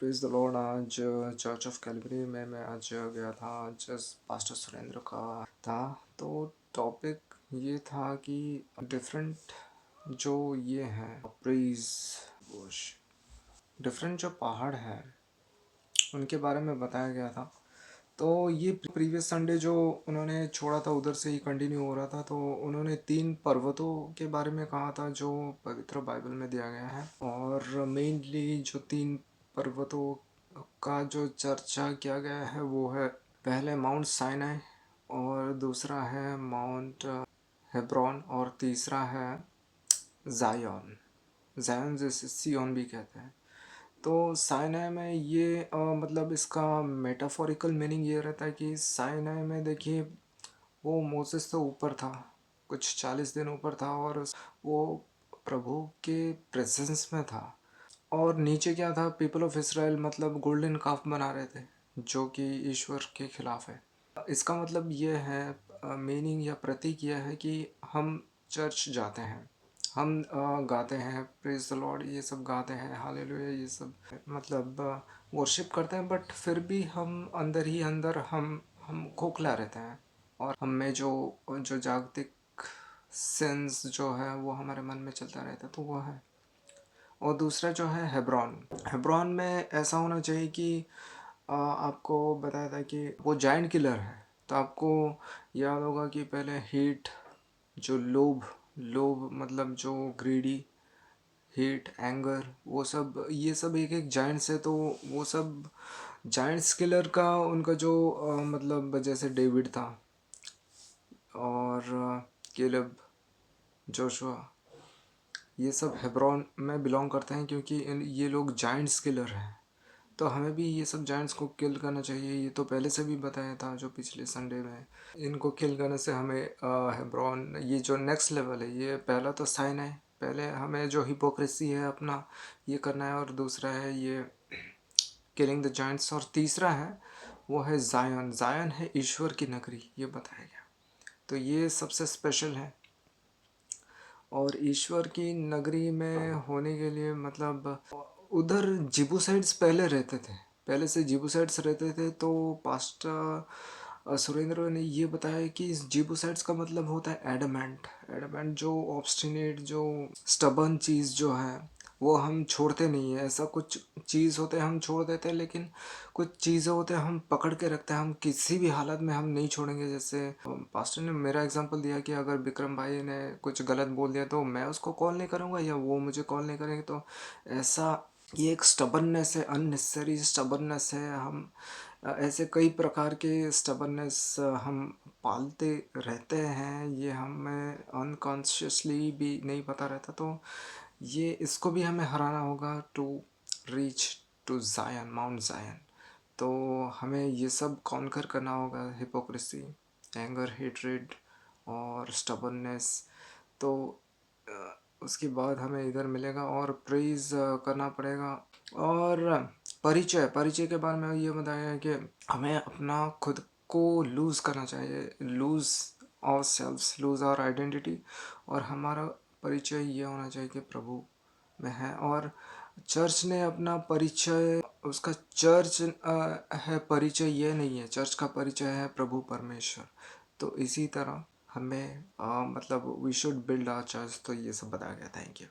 Praise the Lord. आज church of Calvary में मैं आज गया था। आज पास्टर सुरेंद्र का था। तो टॉपिक ये था कि डिफरेंट जो ये हैं प्रेज डिफरेंट जो पहाड़ हैं उनके बारे में बताया गया था। तो ये प्रीवियस संडे जो उन्होंने छोड़ा था उधर से ही कंटिन्यू हो रहा था। तो उन्होंने 3 पर्वतों के बारे में कहा था जो पवित्र बाइबल में दिया गया है। और मेनली जो 3 पर्वतों का जो चर्चा किया गया है वो है, पहले माउंट साइनाई, और दूसरा है माउंट हेब्रॉन, और तीसरा है जायन। जायन जैसे सियोन भी कहते हैं। तो साइनाई में ये मतलब इसका मेटाफोरिकल मीनिंग ये रहता है कि साइनाई में देखिए वो मोसेस से ऊपर था, कुछ 40 दिन ऊपर था, और वो प्रभु के प्रेजेंस में था। और नीचे क्या था, पीपल ऑफ इसराइल मतलब गोल्डन काफ बना रहे थे जो कि ईश्वर के खिलाफ है। इसका मतलब ये है, मीनिंग या प्रतीक यह है कि हम चर्च जाते हैं, हम गाते हैं प्रेज द लॉर्ड, ये सब गाते हैं, हालेलुया, ये सब मतलब वर्शिप करते हैं, बट फिर भी हम अंदर ही अंदर हम खोखला रहते हैं। और हम में जो जो जागतिक सेंस जो है वो हमारे मन में चलता रहता है, तो वो है। और दूसरा जो है हेब्रॉन। हेब्रॉन में ऐसा होना चाहिए कि आपको बताया था कि वो जाइंट किलर है। तो आपको याद होगा कि पहले हीट, जो लोभ, लोभ मतलब जो ग्रीडी, हीट, एंगर, वो सब, ये सब एक एक जाइंट्स है। तो वो सब जाइंट्स किलर का उनका जो मतलब जैसे डेविड था, और केलब, जोशुआ, ये सब हेब्रॉन में बिलोंग करते हैं क्योंकि ये लोग जाइंट्स किलर हैं। तो हमें भी ये सब जायंट्स को किल करना चाहिए। ये तो पहले से भी बताया था जो पिछले संडे में। इनको किल करने से हमें हेब्रॉन, ये जो नेक्स्ट लेवल है, ये पहला तो साइन है, पहले हमें जो हिपोक्रेसी है अपना ये करना है, और दूसरा है ये किलिंग द जायंट्स, और तीसरा है वो है जायन। जायन है ईश्वर की नगरी, ये बताया गया। तो ये सबसे स्पेशल है। और ईश्वर की नगरी में होने के लिए मतलब उधर जिबूसाइड्स पहले रहते थे, पहले से जिबूसाइड्स रहते थे। तो पास्टर सुरेंद्र ने ये बताया कि इस जिबूसाइड्स का मतलब होता है एडमेंट। एडमेंट जो ऑब्स्टिनेट, जो स्टबर्न चीज़ जो है वो हम छोड़ते नहीं है। ऐसा कुछ चीज़ होते हैं हम छोड़ देते हैं, लेकिन कुछ चीज़ें होते हैं हम पकड़ के रखते हैं, हम किसी भी हालत में हम नहीं छोड़ेंगे। जैसे पास्टर ने मेरा एग्जांपल दिया कि अगर विक्रम भाई ने कुछ गलत बोल दिया तो मैं उसको कॉल नहीं करूँगा या वो मुझे कॉल नहीं करेंगे। तो ऐसा ये एक स्टबर्ननेस है, अननेसेसरी स्टबर्ननेस है। हम ऐसे कई प्रकार के स्टबर्ननेस हम पालते रहते हैं, ये हमें अनकॉन्शियसली भी नहीं पता रहता। तो ये इसको भी हमें हराना होगा टू रीच टू जायन, माउंट जायन। तो हमें ये सब कॉन्कर करना होगा, हिपोक्रेसी, एंगर, हेट्रेड और स्टबर्ननेस। तो उसके बाद हमें इधर मिलेगा और प्रेज करना पड़ेगा। और परिचय, परिचय के बारे में ये बताया है कि हमें अपना खुद को लूज़ करना चाहिए, lose ourselves, lose our identity. और हमारा परिचय ये होना चाहिए कि प्रभु में है। और चर्च ने अपना परिचय, उसका चर्च है परिचय, ये नहीं है। चर्च का परिचय है प्रभु परमेश्वर। तो इसी तरह हमें मतलब we should build our church. तो ये सब बताया गया। Thank you.